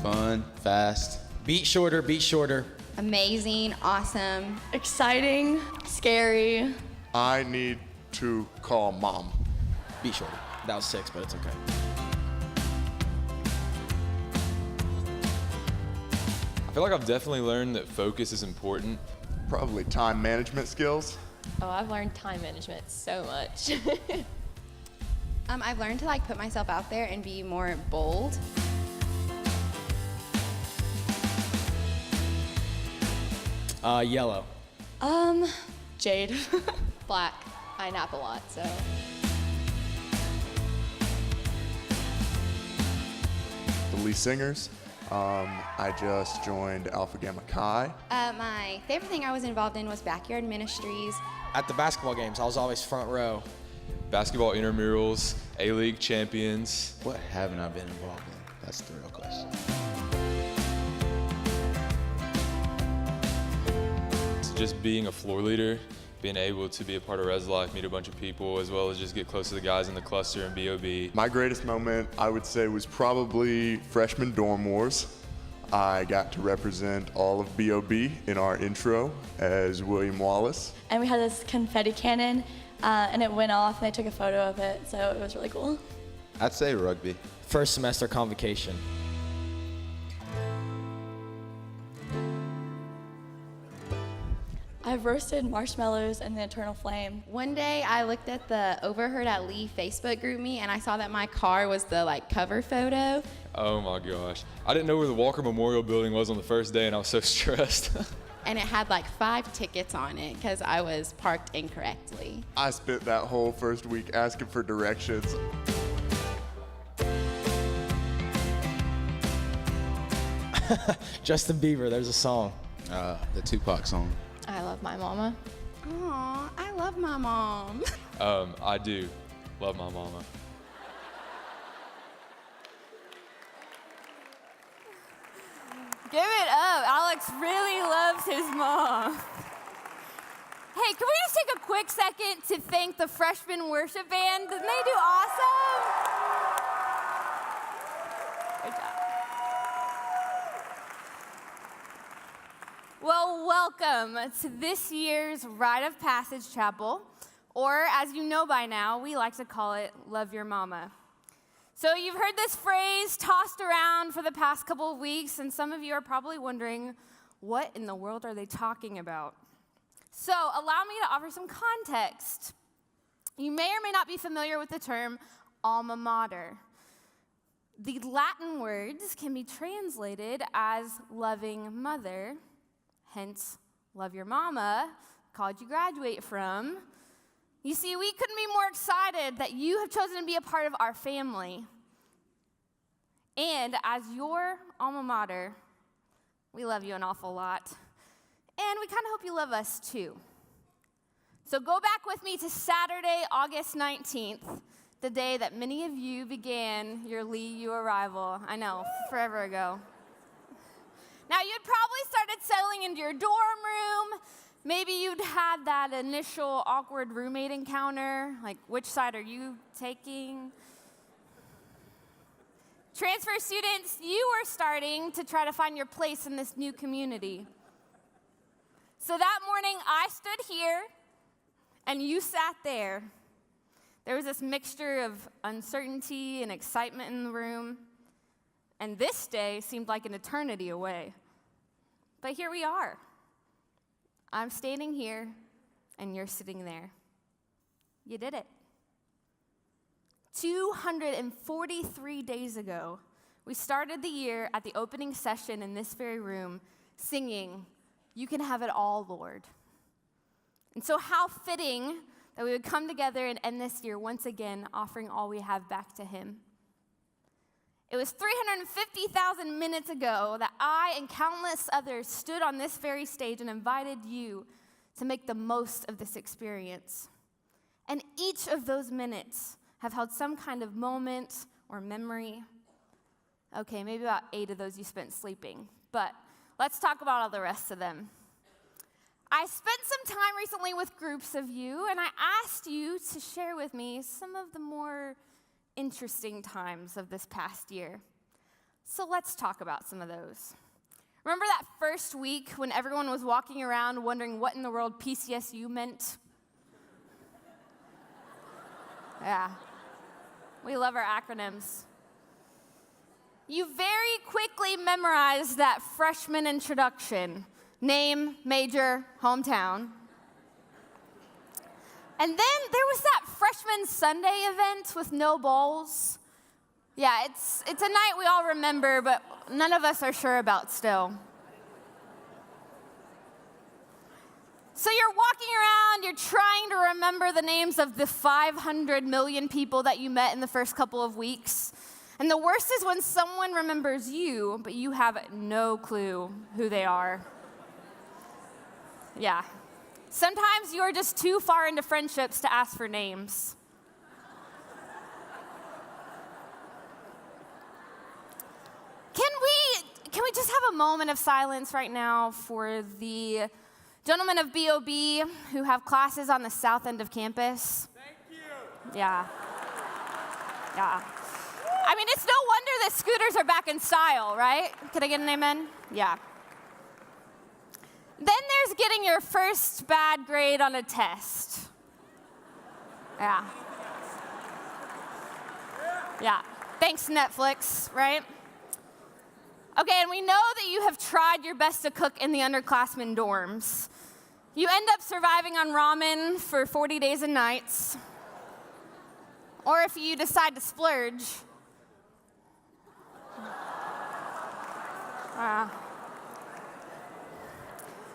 Fun, fast. Beat shorter, beat shorter. Amazing, awesome. Exciting, scary. I need to call mom. Beat shorter. That was 6, but it's okay. I feel like I've definitely learned that focus is important. Probably time management skills. Oh, I've learned time management so much. I've learned to put myself out there and be more bold. Yellow. Jade. Black. I nap a lot, so. The Lee Singers. I just joined Alpha Gamma Chi. My favorite thing I was involved in was backyard ministries. At the basketball games, I was always front row. Basketball intramurals, A-League champions. What haven't I been involved in? That's the real question. Just being a floor leader, being able to be a part of Res Life, meet a bunch of people, as well as just get close to the guys in the cluster and BOB. My greatest moment, I would say, was probably freshman dorm wars. I got to represent all of BOB in our intro as William Wallace. And we had this confetti cannon, and it went off, and they took a photo of it, so it was really cool. I'd say rugby. First semester convocation. I've roasted marshmallows in the eternal flame. One day I looked at the Overheard at Lee Facebook group me and I saw that my car was the cover photo. Oh my gosh. I didn't know where the Walker Memorial Building was on the first day, and I was so stressed. And it had 5 tickets on it because I was parked incorrectly. I spent that whole first week asking for directions. Justin Bieber, there's a song. The Tupac song. I love my mama. Aw, I love my mom. I do love my mama. Give it up. Alex really loves his mom. Hey, can we just take a quick second to thank the freshman worship band? Didn't they do awesome? Good job. Well, welcome to this year's Rite of Passage Chapel, or as you know by now, we like to call it Love Your Mama. So you've heard this phrase tossed around for the past couple of weeks, and some of you are probably wondering, what in the world are they talking about? So allow me to offer some context. You may or may not be familiar with the term alma mater. The Latin words can be translated as loving mother, hence love your mama, college you graduate from. You see, we couldn't be more excited that you have chosen to be a part of our family. And as your alma mater, we love you an awful lot. And we kind of hope you love us too. So go back with me to Saturday, August 19th, the day that many of you began your Lee U arrival. I know, forever ago. Now, you'd probably started settling into your dorm room. Maybe you'd had that initial awkward roommate encounter, like which side are you taking? Transfer students, you were starting to try to find your place in this new community. So that morning, I stood here, and you sat there. There was this mixture of uncertainty and excitement in the room, and this day seemed like an eternity away. But here we are. I'm standing here, and you're sitting there. You did it. 243 days ago, we started the year at the opening session in this very room singing, "You Can Have It All, Lord." And so how fitting that we would come together and end this year once again offering all we have back to him. It was 350,000 minutes ago that I and countless others stood on this very stage and invited you to make the most of this experience. And each of those minutes have held some kind of moment or memory. Okay, maybe about 8 of those you spent sleeping, but let's talk about all the rest of them. I spent some time recently with groups of you, and I asked you to share with me some of the more interesting times of this past year. So let's talk about some of those. Remember that first week when everyone was walking around wondering what in the world PCSU meant? Yeah, we love our acronyms. You very quickly memorized that freshman introduction: name, major, hometown. And then there was that freshman Sunday event with no bowls. Yeah, it's a night we all remember, but none of us are sure about still. So you're walking around, you're trying to remember the names of the 500 million people that you met in the first couple of weeks. And the worst is when someone remembers you, but you have no clue who they are. Yeah. Sometimes you are just too far into friendships to ask for names. Can we just have a moment of silence right now for the gentlemen of BOB who have classes on the south end of campus? Thank you. Yeah. Yeah. I mean, it's no wonder that scooters are back in style, right? Can I get an amen? Yeah. Then there's getting your first bad grade on a test. Yeah. Yeah. Thanks, Netflix, right? Okay, and we know that you have tried your best to cook in the underclassmen dorms. You end up surviving on ramen for 40 days and nights. Or if you decide to splurge.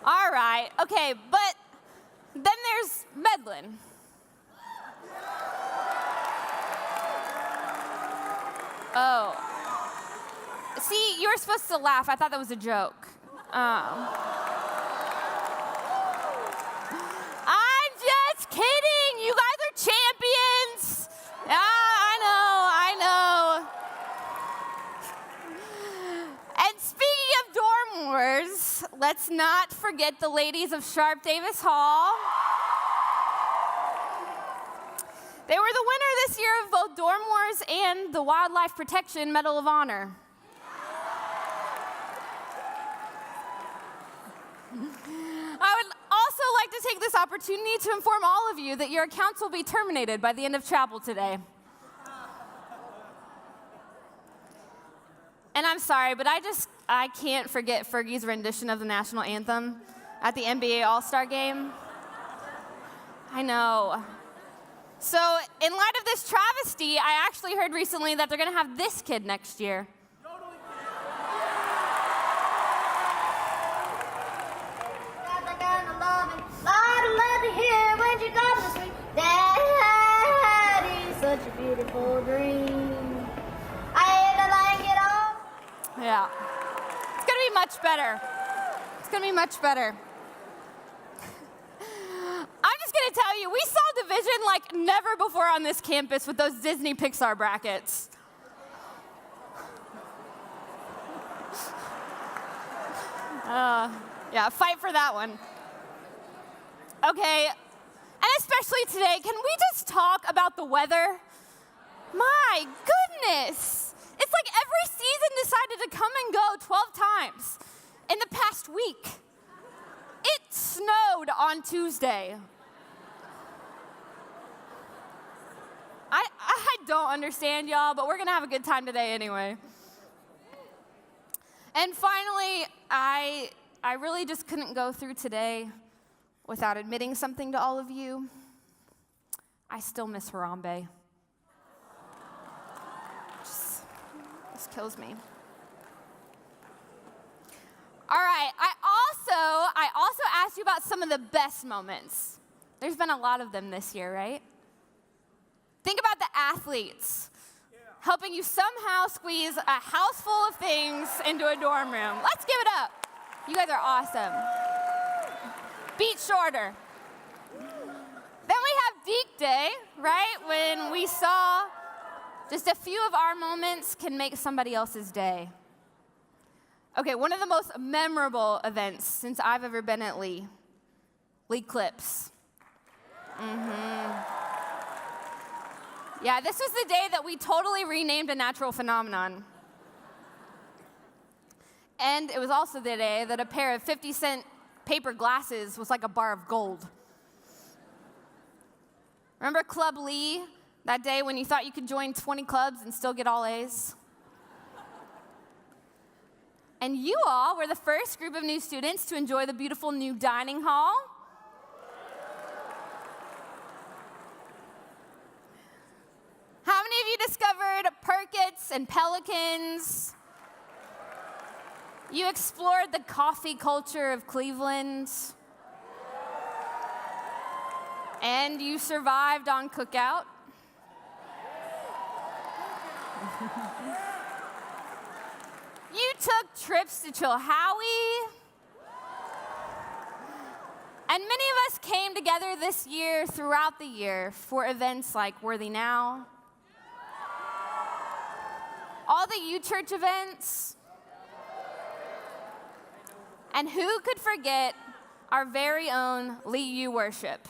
All right, okay, but then there's Medlin. Oh. See, you were supposed to laugh. I thought that was a joke. I'm just kidding. You guys are champions. Yeah, I know. And speaking of dorm wars, let's not forget the ladies of Sharp Davis Hall. They were the winner this year of both Dorm Wars and the Wildlife Protection Medal of Honor. I would also like to take this opportunity to inform all of you that your accounts will be terminated by the end of chapel today. And I'm sorry, but I can't forget Fergie's rendition of the national anthem at the NBA All-Star game. I know. So in light of this travesty, I actually heard recently that they're going to have this kid next year. Such a beautiful dream. I had to like it all. Yeah. It's going to be much better. It's going to be much better. I'm just going to tell you, we saw division like never before on this campus with those Disney Pixar brackets. Yeah, fight for that one. Okay, and especially today, can we just talk about the weather? My goodness. It's like every season decided to come and go 12 times in the past week. It snowed on Tuesday. I don't understand y'all, but we're gonna have a good time today anyway. And finally, I really just couldn't go through today without admitting something to all of you. I still miss Harambe. Just kills me. All right, I also asked you about some of the best moments. There's been a lot of them this year, right? Think about the athletes helping you somehow squeeze a house full of things into a dorm room. Let's give it up. You guys are awesome. Beat shorter. Then we have Deke Day, right? When we saw just a few of our moments can make somebody else's day. Okay, one of the most memorable events since I've ever been at Lee Clips. Yeah, this was the day that we totally renamed a natural phenomenon. And it was also the day that a pair of 50-cent paper glasses was like a bar of gold. Remember Club Lee, that day when you thought you could join 20 clubs and still get all A's? And you all were the first group of new students to enjoy the beautiful new dining hall. How many of you discovered Perkins and Pelicans? You explored the coffee culture of Cleveland. And you survived on Cookout. You took trips to Chilhowie. And many of us came together this year throughout the year for events like Worthy Now, all the U Church events, and who could forget our very own Lee U Worship.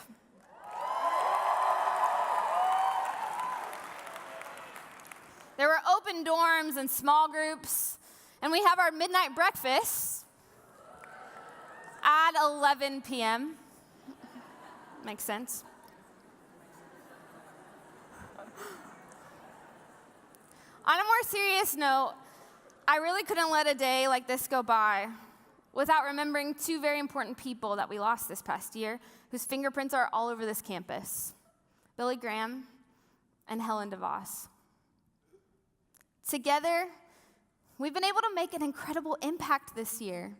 There were open dorms and small groups, and we have our midnight breakfast at 11 p.m. Makes sense. On a more serious note, I really couldn't let a day like this go by without remembering two very important people that we lost this past year, whose fingerprints are all over this campus: Billy Graham and Helen DeVos. Together, we've been able to make an incredible impact this year.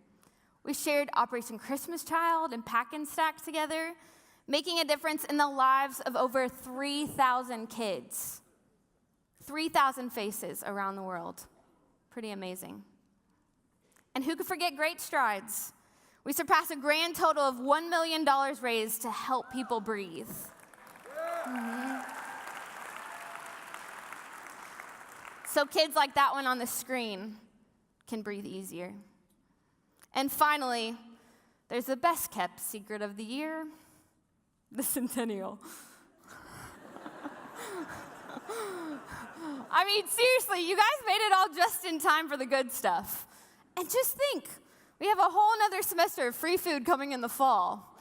We shared Operation Christmas Child and Pack and Stack together, making a difference in the lives of over 3,000 kids. 3,000 faces around the world. Pretty amazing. And who could forget Great Strides? We surpassed a grand total of $1 million raised to help people breathe. So kids like that one on the screen can breathe easier. And finally, there's the best kept secret of the year, the Centennial. I mean, seriously, you guys made it all just in time for the good stuff. And just think, we have a whole nother semester of free food coming in the fall.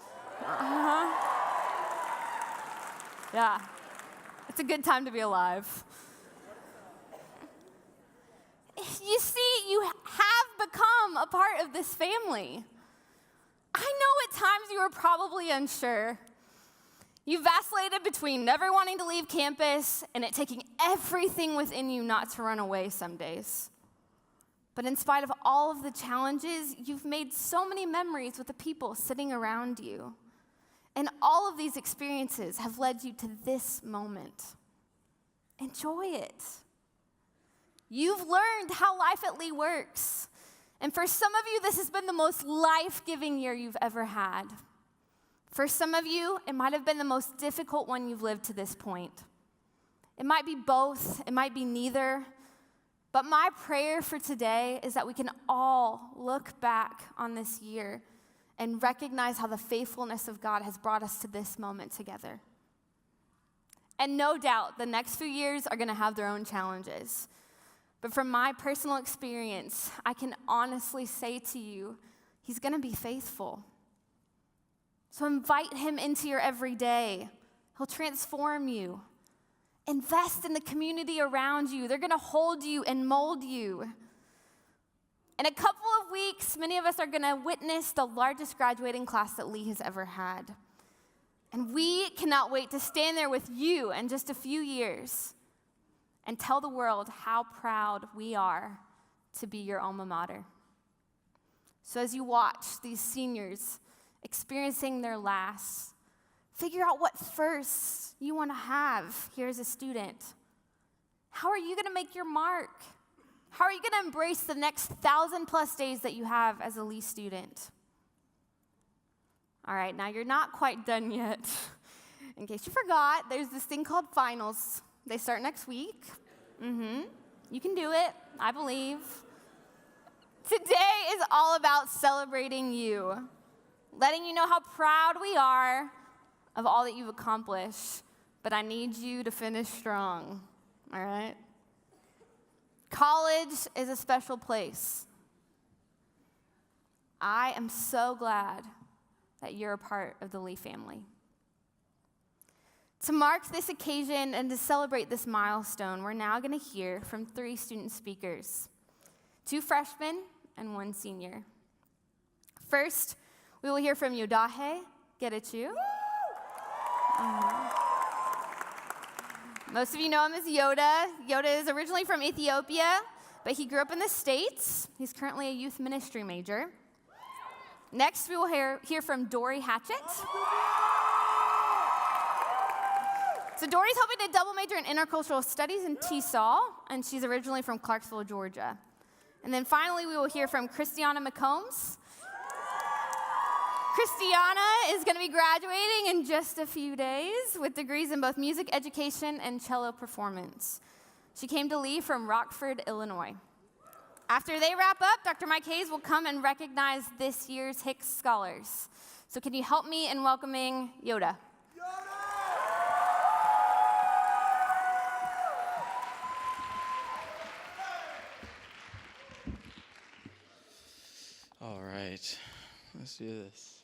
Yeah, it's a good time to be alive. You see, you have become a part of this family. I know at times you were probably unsure. You vacillated between never wanting to leave campus and it taking everything within you not to run away some days. But in spite of all of the challenges, you've made so many memories with the people sitting around you. And all of these experiences have led you to this moment. Enjoy it. You've learned how life at Lee works. And for some of you, this has been the most life-giving year you've ever had. For some of you, it might have been the most difficult one you've lived to this point. It might be both, it might be neither. But my prayer for today is that we can all look back on this year and recognize how the faithfulness of God has brought us to this moment together. And no doubt, the next few years are going to have their own challenges. But from my personal experience, I can honestly say to you, He's going to be faithful. So invite Him into your everyday. He'll transform you. Invest in the community around you. They're going to hold you and mold you. In a couple of weeks, many of us are going to witness the largest graduating class that Lee has ever had. And we cannot wait to stand there with you in just a few years and tell the world how proud we are to be your alma mater. So as you watch these seniors experiencing their last, figure out what firsts you want to have here as a student. How are you going to make your mark? How are you going to embrace the next 1,000+ days that you have as a Lee student? All right, now you're not quite done yet. In case you forgot, there's this thing called finals. They start next week. You can do it, I believe. Today is all about celebrating you, letting you know how proud we are of all that you've accomplished, but I need you to finish strong, all right? College is a special place, I am so glad that you're a part of the Lee family. To mark this occasion and to celebrate this milestone, we're now going to hear from 3 student speakers, 2 freshmen and 1 senior. First, we will hear from Yodahe Getachew. Most of you know him as Yoda. Yoda is originally from Ethiopia, but he grew up in the States. He's currently a youth ministry major. Next, we will hear from Dory Hatchett. So Dory's hoping to double major in intercultural studies in TESOL, and she's originally from Clarksville, Georgia. And then finally, we will hear from Christiana McCombs. Christiana is going to be graduating in just a few days with degrees in both music education and cello performance. She came to Lee from Rockford, Illinois. After they wrap up, Dr. Mike Hayes will come and recognize this year's Hicks Scholars. So can you help me in welcoming Yoda? All right, let's do this.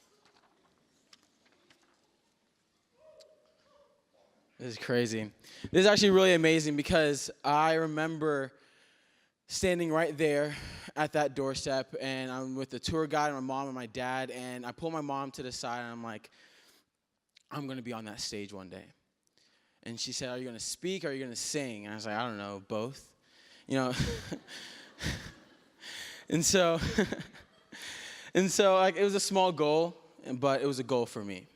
This is crazy. This is actually really amazing because I remember standing right there at that doorstep, and I'm with the tour guide, my mom and my dad, and I pull my mom to the side, and I'm like, I'm going to be on that stage one day. And she said, are you going to speak or are you going to sing? And I was like, I don't know, both. You know, and so like, it was a small goal, but it was a goal for me.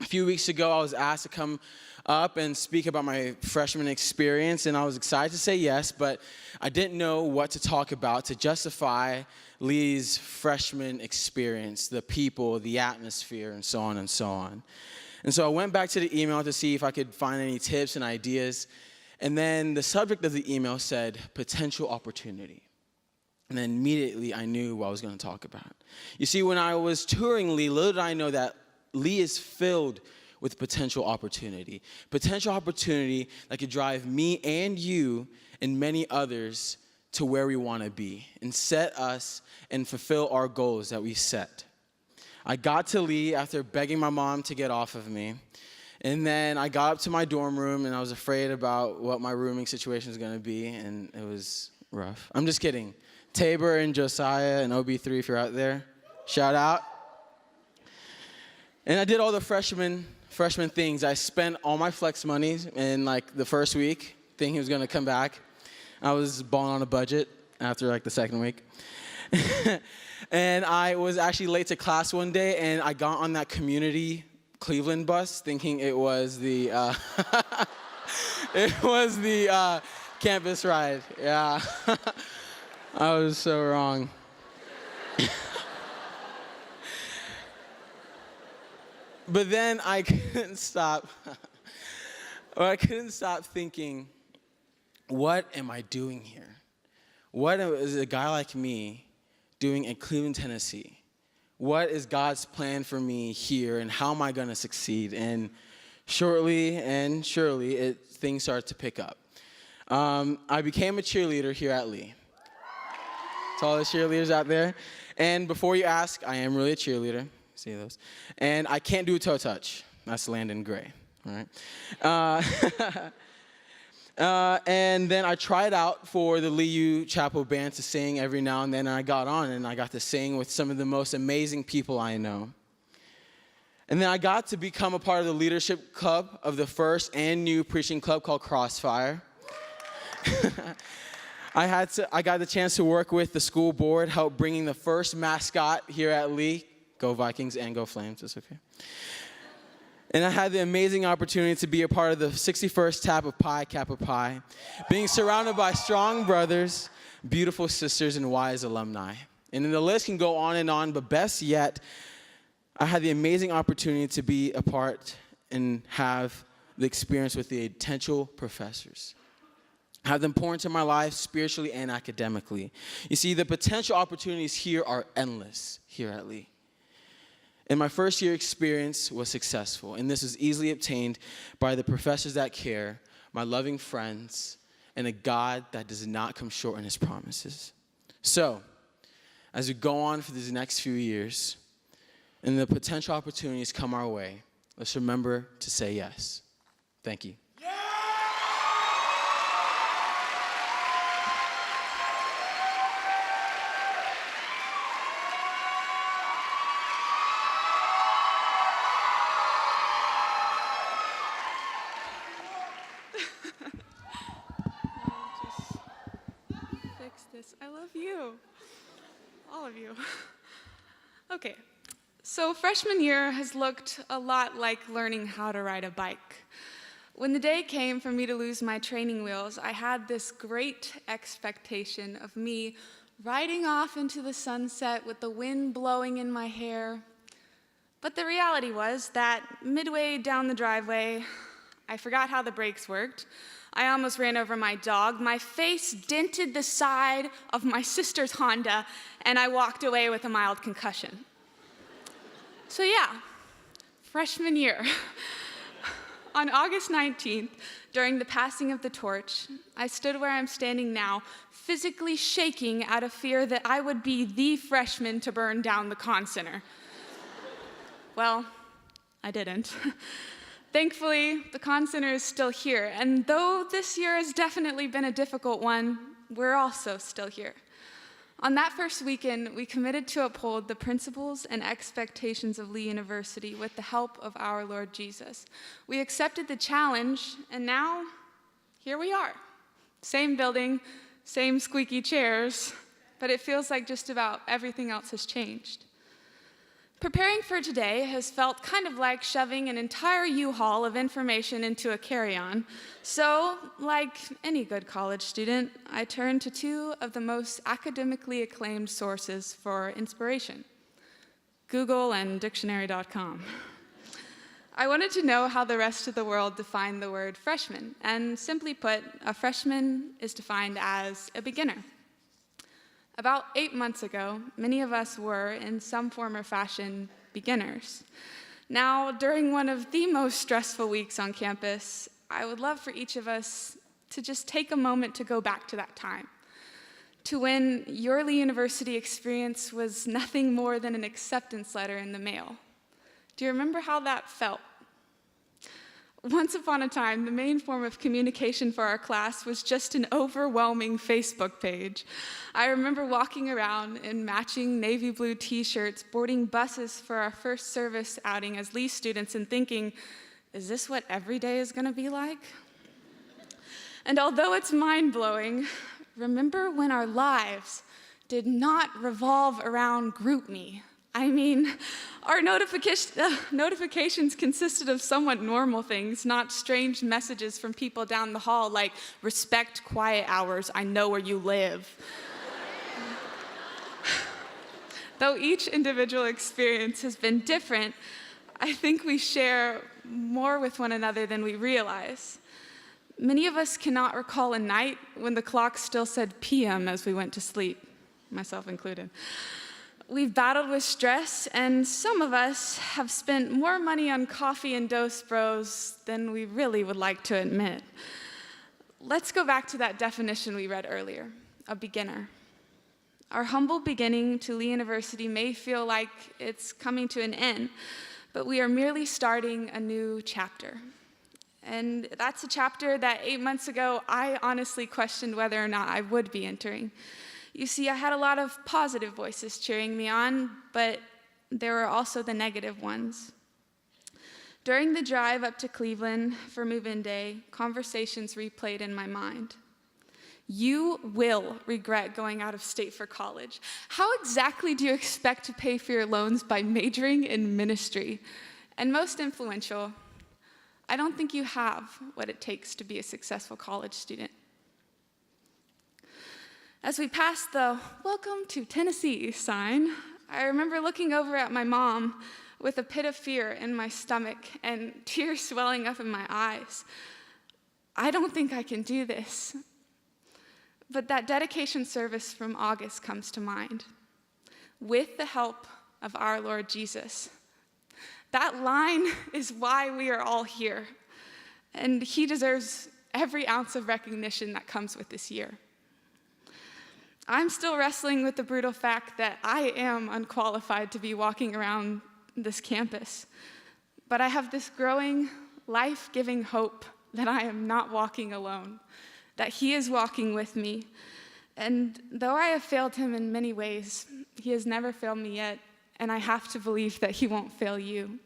A few weeks ago, I was asked to come up and speak about my freshman experience, and I was excited to say yes, but I didn't know what to talk about to justify Lee's freshman experience, the people, the atmosphere, and so on and so on. And so I went back to the email to see if I could find any tips and ideas, and then the subject of the email said, potential opportunity. And then immediately I knew what I was going to talk about. You see, when I was touring Lee, little did I know that Lee is filled with potential opportunity that could drive me and you and many others to where we want to be and set us and fulfill our goals that we set. I got to Lee after begging my mom to get off of me, and then I got up to my dorm room, and I was afraid about what my rooming situation was going to be, and it was rough. I'm just kidding. Tabor and Josiah and OB3, if you're out there, shout out. And I did all the freshman things. I spent all my flex money in like the first week, thinking he was going to come back. I was balling on a budget after like the second week. And I was actually late to class one day, and I got on that community Cleveland bus thinking it was the campus ride. Yeah. I was so wrong. But then I couldn't stop thinking, what am I doing here? What is a guy like me doing in Cleveland, Tennessee? What is God's plan for me here, and how am I going to succeed? And shortly and surely, things started to pick up. I became a cheerleader here at Lee. To all the cheerleaders out there. And before you ask, I am really a cheerleader. See those? And I can't do a toe touch. That's Landon Gray. All right. And then I tried out for the Lee U Chapel Band to sing every now and then, and I got on, and I got to sing with some of the most amazing people I know. And then I got to become a part of the leadership club of the first and new preaching club called Crossfire. I got the chance to work with the school board, help bringing the first mascot here at Lee. Go Vikings and go Flames, it's okay. And I had the amazing opportunity to be a part of the 61st Kappa Pi, being surrounded by strong brothers, beautiful sisters, and wise alumni. And then the list can go on and on, but best yet, I had the amazing opportunity to be a part and have the experience with the potential professors. Have them pour into my life spiritually and academically. You see, the potential opportunities here are endless here at Lee. And my first year experience was successful, and this was easily obtained by the professors that care, my loving friends, and a God that does not come short in his promises. So, as we go on for these next few years and the potential opportunities come our way, let's remember to say yes. Thank you. Fix this. I love you. All of you. Okay, so freshman year has looked a lot like learning how to ride a bike. When the day came for me to lose my training wheels, I had this great expectation of me riding off into the sunset with the wind blowing in my hair. But the reality was that midway down the driveway, I forgot how the brakes worked. I almost ran over my dog. My face dented the side of my sister's Honda, and I walked away with a mild concussion. So yeah, freshman year. On August 19th, during the passing of the torch, I stood where I'm standing now, physically shaking out of fear that I would be the freshman to burn down the Conn Center. Well, I didn't. Thankfully, the Conn Center is still here, and though this year has definitely been a difficult one, we're also still here. On that first weekend, we committed to uphold the principles and expectations of Lee University with the help of our Lord Jesus. We accepted the challenge, and now, here we are. Same building, same squeaky chairs, but it feels like just about everything else has changed. Preparing for today has felt kind of like shoving an entire U-Haul of information into a carry-on. So, like any good college student, I turned to two of the most academically acclaimed sources for inspiration: Google and dictionary.com. I wanted to know how the rest of the world defined the word freshman, and simply put, a freshman is defined as a beginner. About 8 months ago, many of us were, in some form or fashion, beginners. Now, during one of the most stressful weeks on campus, I would love for each of us to just take a moment to go back to that time, to when your Lee University experience was nothing more than an acceptance letter in the mail. Do you remember how that felt? Once upon a time, the main form of communication for our class was just an overwhelming Facebook page. I remember walking around in matching navy blue t-shirts, boarding buses for our first service outing as Lee students and thinking, is this what every day is gonna be like? And although it's mind-blowing, remember when our lives did not revolve around GroupMe? I mean, our notifications consisted of somewhat normal things, not strange messages from people down the hall like, respect quiet hours, I know where you live. Though each individual experience has been different, I think we share more with one another than we realize. Many of us cannot recall a night when the clock still said PM as we went to sleep, myself included. We've battled with stress, and some of us have spent more money on coffee and Dos Bros than we really would like to admit. Let's go back to that definition we read earlier, a beginner. Our humble beginning to Lee University may feel like it's coming to an end, but we are merely starting a new chapter. And that's a chapter that 8 months ago, I honestly questioned whether or not I would be entering. You see, I had a lot of positive voices cheering me on, but there were also the negative ones. During the drive up to Cleveland for move-in day, conversations replayed in my mind. You will regret going out of state for college. How exactly do you expect to pay for your loans by majoring in ministry? And most influential, I don't think you have what it takes to be a successful college student. As we passed the "Welcome to Tennessee" sign, I remember looking over at my mom with a pit of fear in my stomach and tears swelling up in my eyes. I don't think I can do this. But that dedication service from August comes to mind. With the help of our Lord Jesus. That line is why we are all here. And he deserves every ounce of recognition that comes with this year. I'm still wrestling with the brutal fact that I am unqualified to be walking around this campus. But I have this growing, life-giving hope that I am not walking alone, that he is walking with me. And though I have failed him in many ways, he has never failed me yet, and I have to believe that he won't fail you.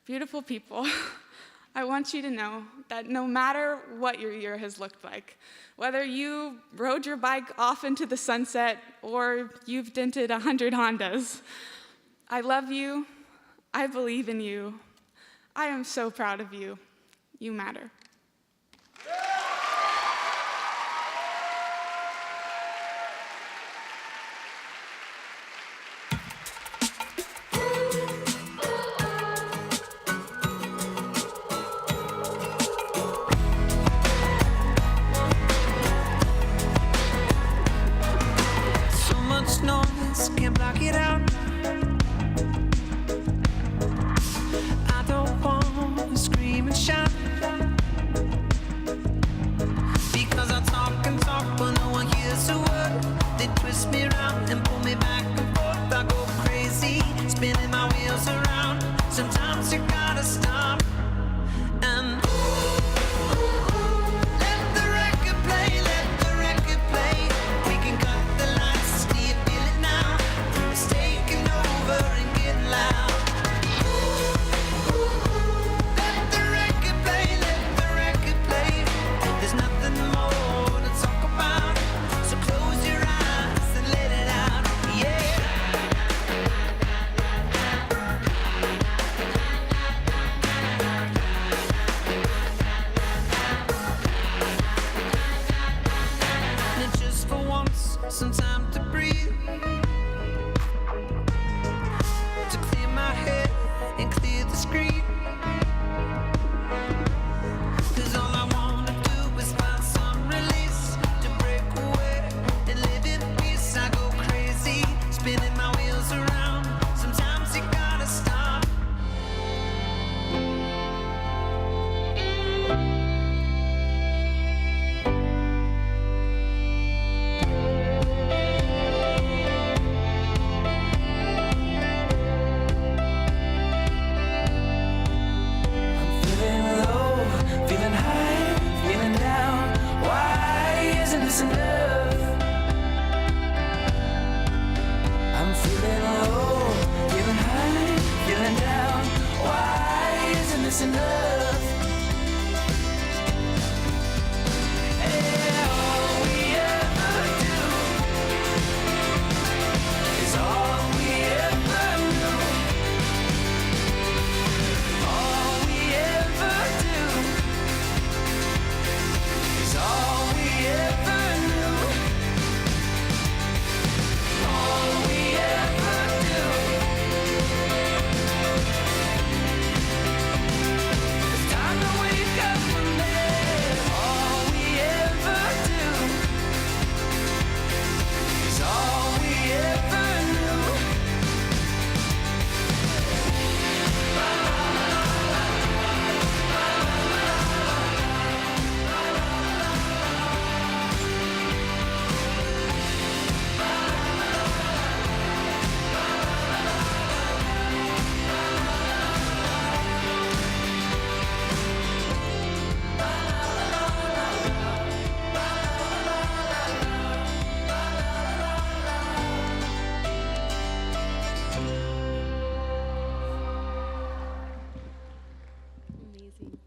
Beautiful people, I want you to know that no matter what your year has looked like, whether you rode your bike off into the sunset or you've dented 100 Hondas, I love you, I believe in you, I am so proud of you, you matter. Can't block it out. I don't want to scream and shout, because I talk and talk but no one hears a word. They twist me around and pull me back and forth. I go crazy, spinning my wheels around. Sometimes you gotta stop and let the record play, let the record play. We can cut the lights, do you feel it now? It's taking over and getting loud. Let the record play, let the record play. There's nothing more to talk about, so close your eyes and let it out, yeah. And just for once, some time to breathe, to clear my head and clear the screen. 'Cause all I wanna do is find some release, to break away and live in peace. I go crazy, spinning my wheels around. Sometimes you gotta stop. I'm feeling low, feeling high, feeling down. Why isn't this enough? I'm feeling low, feeling high, feeling down. Why isn't this enough? And all we ever do is all we ever knew. All we ever do is all we ever knew. All we ever do. It's time to wake up from there. All we ever do is all we ever knew. Amazing.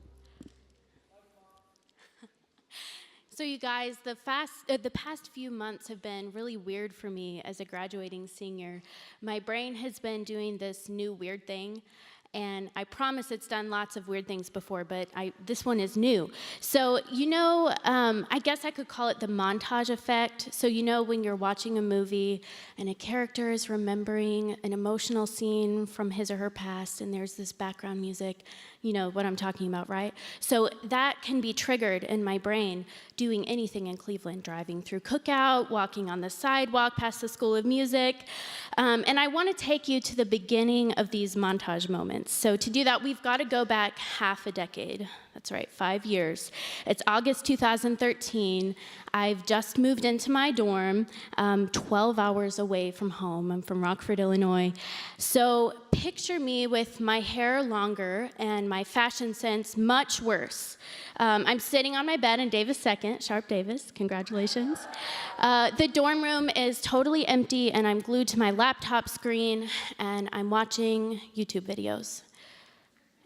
So you guys, the past few months have been really weird for me as a graduating senior. My brain has been doing this new weird thing, and I promise it's done lots of weird things before, but this one is new. So, I guess I could call it the montage effect. So, when you're watching a movie and a character is remembering an emotional scene from his or her past, and there's this background music, you know what I'm talking about, right? So that can be triggered in my brain doing anything in Cleveland, driving through Cookout, walking on the sidewalk past the School of Music. And I want to take you to the beginning of these montage moments. So to do that, we've got to go back half a decade. That's right, 5 years. It's August 2013. I've just moved into my dorm, 12 hours away from home. I'm from Rockford, Illinois. So picture me with my hair longer and my fashion sense much worse. I'm sitting on my bed in Davis Second, Sharp Davis, congratulations. The dorm room is totally empty, and I'm glued to my laptop screen, and I'm watching YouTube videos.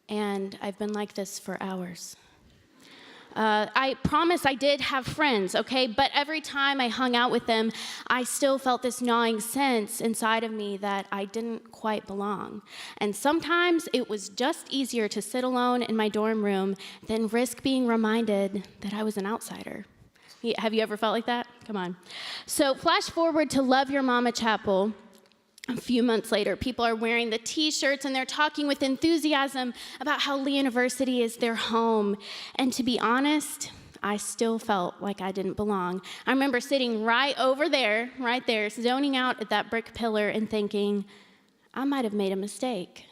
And I've been like this for hours. I promise I did have friends, okay? But every time I hung out with them, I still felt this gnawing sense inside of me that I didn't quite belong. And sometimes it was just easier to sit alone in my dorm room than risk being reminded that I was an outsider. Have you ever felt like that? Come on. So flash forward to Love Your Mama Chapel. A few months later, people are wearing the t-shirts and they're talking with enthusiasm about how Lee University is their home. And to be honest, I still felt like I didn't belong. I remember sitting right there, zoning out at that brick pillar and thinking, I might have made a mistake.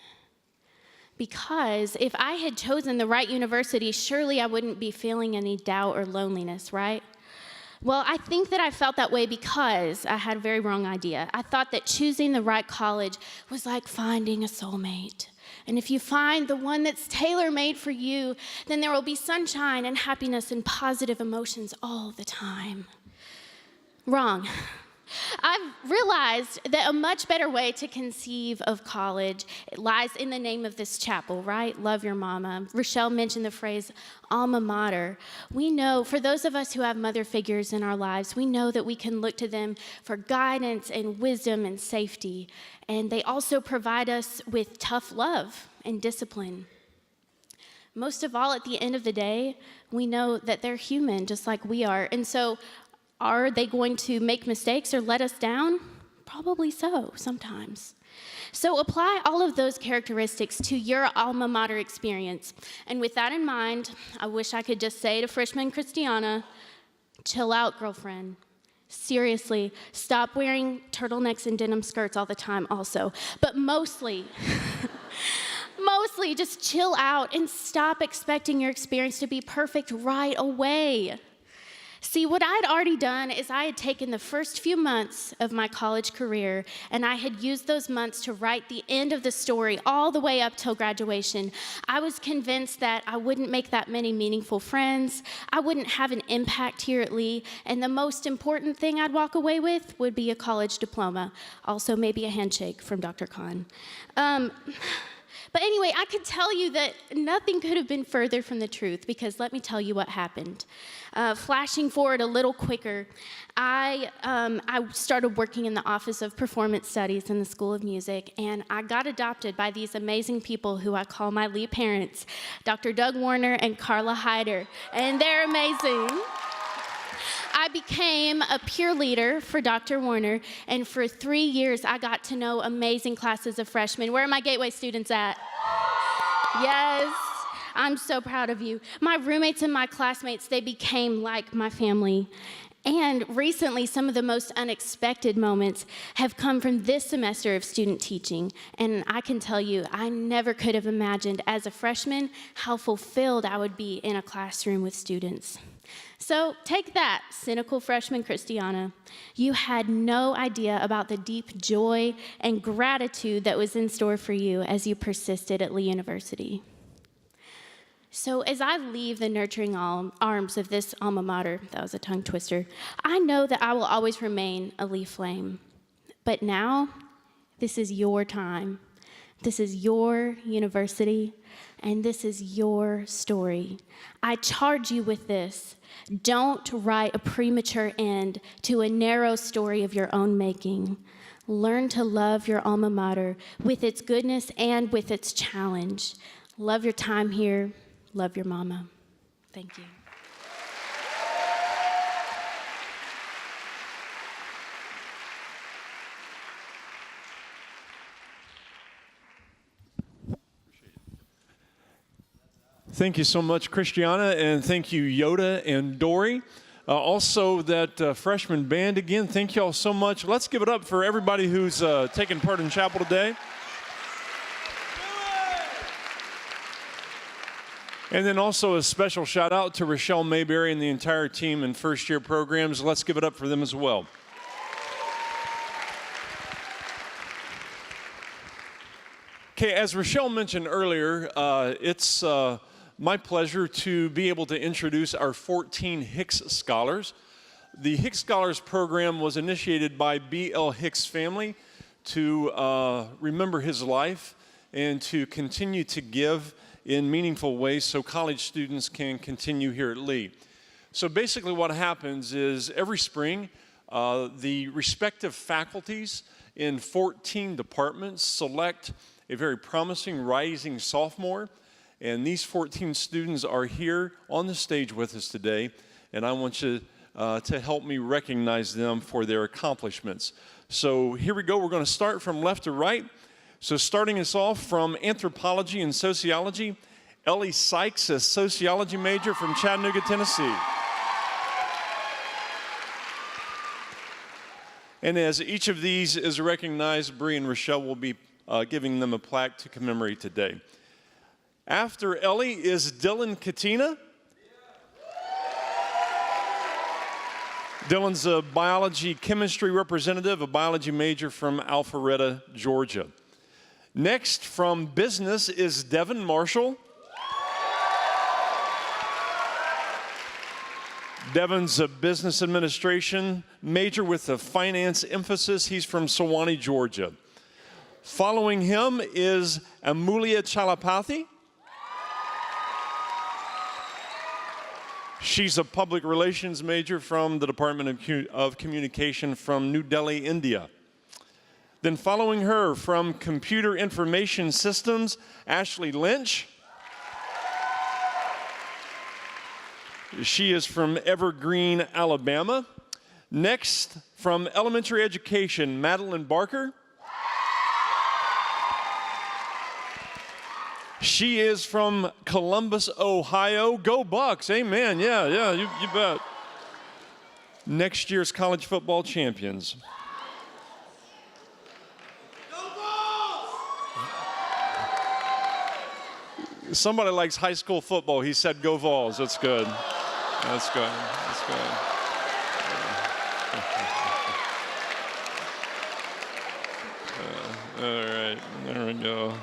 Because if I had chosen the right university, surely I wouldn't be feeling any doubt or loneliness, right? Well, I think that I felt that way because I had a very wrong idea. I thought that choosing the right college was like finding a soulmate. And if you find the one that's tailor-made for you, then there will be sunshine and happiness and positive emotions all the time. Wrong. I've realized that a much better way to conceive of college lies in the name of this chapel, right? Love Your Mama. Rochelle mentioned the phrase alma mater. We know, for those of us who have mother figures in our lives, we know that we can look to them for guidance and wisdom and safety. And they also provide us with tough love and discipline. Most of all, at the end of the day, we know that they're human just like we are. And so, are they going to make mistakes or let us down? Probably so, sometimes. So apply all of those characteristics to your alma mater experience. And with that in mind, I wish I could just say to freshman Christiana, chill out, girlfriend. Seriously, stop wearing turtlenecks and denim skirts all the time also. But mostly just chill out and stop expecting your experience to be perfect right away. See, what I'd already done is I had taken the first few months of my college career and I had used those months to write the end of the story all the way up till graduation. I was convinced that I wouldn't make that many meaningful friends, I wouldn't have an impact here at Lee, and the most important thing I'd walk away with would be a college diploma, also maybe a handshake from Dr. Khan. But anyway, I could tell you that nothing could have been further from the truth, because let me tell you what happened. Flashing forward a little quicker, I started working in the Office of Performance Studies in the School of Music, and I got adopted by these amazing people who I call my Lee parents, Dr. Doug Warner and Carla Hyder, and they're amazing. I became a peer leader for Dr. Warner, and for 3 years, I got to know amazing classes of freshmen. Where are my Gateway students at? Yes, I'm so proud of you. My roommates and my classmates, they became like my family. And recently, some of the most unexpected moments have come from this semester of student teaching. And I can tell you, I never could have imagined as a freshman how fulfilled I would be in a classroom with students. So take that, cynical freshman Christiana. You had no idea about the deep joy and gratitude that was in store for you as you persisted at Lee University. So as I leave the nurturing arms of this alma mater, that was a tongue twister, I know that I will always remain a Lee flame. But now, this is your time. This is your university, and this is your story. I charge you with this. Don't write a premature end to a narrow story of your own making. Learn to love your alma mater with its goodness and with its challenge. Love your time here. Love your mama. Thank you. Thank you so much, Christiana, and thank you, Yoda and Dory. Also, that freshman band again, thank you all so much. Let's give it up for everybody who's taking part in chapel today. And then also a special shout out to Rochelle Mayberry and the entire team in first-year programs. Let's give it up for them as well. Okay, as Rochelle mentioned earlier, it's my pleasure to be able to introduce our 14 Hicks Scholars. The Hicks Scholars program was initiated by B.L. Hicks' family to remember his life and to continue to give in meaningful ways so college students can continue here at Lee. So basically what happens is every spring, the respective faculties in 14 departments select a very promising rising sophomore, and these 14 students are here on the stage with us today, and I want you to help me recognize them for their accomplishments. So here we go. We're going to start from left to right. So starting us off from anthropology and sociology, Ellie Sykes, a sociology major from Chattanooga, Tennessee. And as each of these is recognized, Bree and Rochelle will be giving them a plaque to commemorate today. After Ellie is Dylan Katina. Dylan's a biology chemistry representative, a biology major from Alpharetta, Georgia. Next from business is Devin Marshall. Devin's a business administration major with a finance emphasis. He's from Sewanee, Georgia. Following him is Amulya Chalapathy. She's a public relations major from the Department of Communication from New Delhi, India. Then following her from Computer Information Systems, Ashley Lynch. She is from Evergreen, Alabama. Next, from elementary education, Madeline Barker. She is from Columbus, Ohio. Go Bucks, amen, yeah, you bet. Next year's college football champions. Somebody likes high school football. He said go Vols, that's good. That's good, that's good. All right, there we go.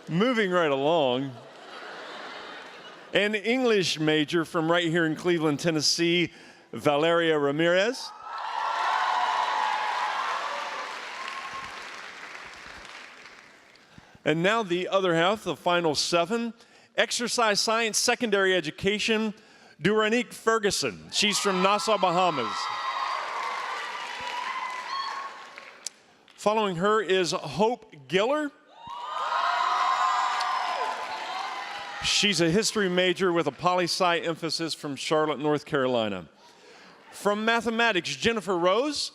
Moving right along, an English major from right here in Cleveland, Tennessee, Valeria Ramirez. And now the other half, the final 7, exercise science secondary education, Duranique Ferguson. She's from Nassau, Bahamas. Following her is Hope Giller. She's a history major with a poli-sci emphasis from Charlotte, North Carolina. From mathematics, Jennifer Rose.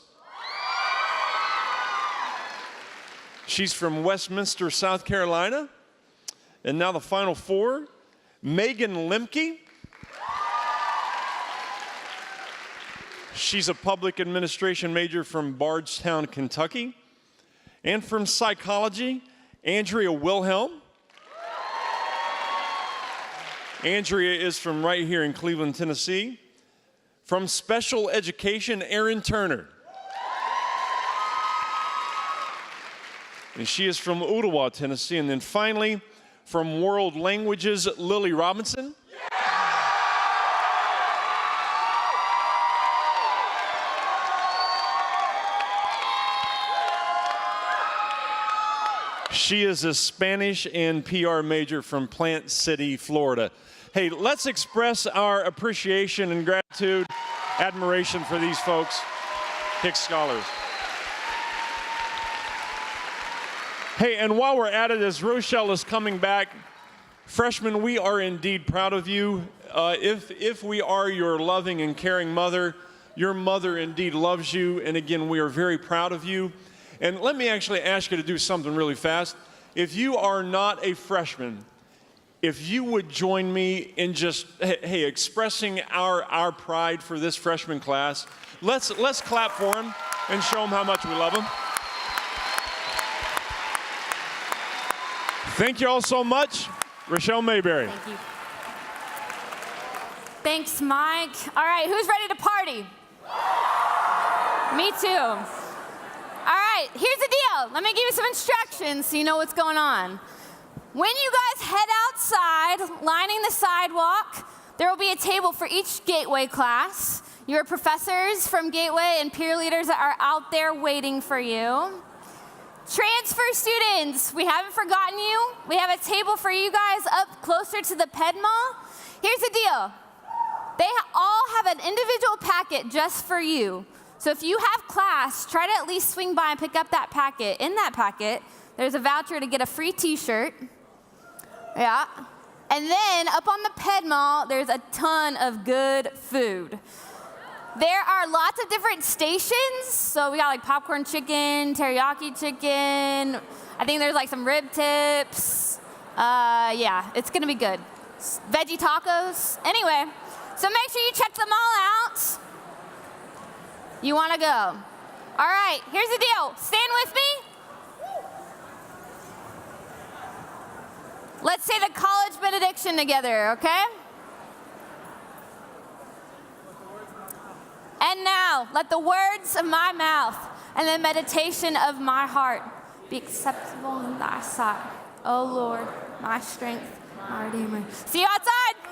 She's from Westminster, South Carolina. And now the final 4, Megan Lemke. She's a public administration major from Bardstown, Kentucky. And from psychology, Andrea Wilhelm. Andrea is from right here in Cleveland, Tennessee. From special education, Erin Turner. And she is from Ottawa, Tennessee. And then finally, from world languages, Lily Robinson. She is a Spanish and PR major from Plant City, Florida. Hey, let's express our appreciation and gratitude, admiration for these folks, Hicks Scholars. Hey, and while we're at it, as Rochelle is coming back, freshmen, we are indeed proud of you. If we are your loving and caring mother, your mother indeed loves you, and again, we are very proud of you. And let me actually ask you to do something really fast. If you are not a freshman, if you would join me in just, hey, expressing our pride for this freshman class, let's clap for them and show them how much we love them. Thank you all so much. Rochelle Mayberry. Thank you. Thanks, Mike. All right, who's ready to party? Me too. All right, here's the deal. Let me give you some instructions so you know what's going on. When you guys head outside, lining the sidewalk, there will be a table for each Gateway class. Your professors from Gateway and peer leaders are out there waiting for you. Transfer students, we haven't forgotten you. We have a table for you guys up closer to the Ped Mall. Here's the deal. They all have an individual packet just for you. So if you have class, try to at least swing by and pick up that packet. In that packet, there's a voucher to get a free t-shirt. Yeah. And then up on the Ped Mall, there's a ton of good food. There are lots of different stations. So we got like popcorn chicken, teriyaki chicken. I think there's like some rib tips. Yeah, it's gonna be good. Veggie tacos. Anyway, so make sure you check them all out. You wanna go. All right, here's the deal. Stand with me. Let's say the college benediction together, okay? And now, let the words of my mouth and the meditation of my heart be acceptable in thy sight. O Lord, my strength, my Redeemer. See you outside.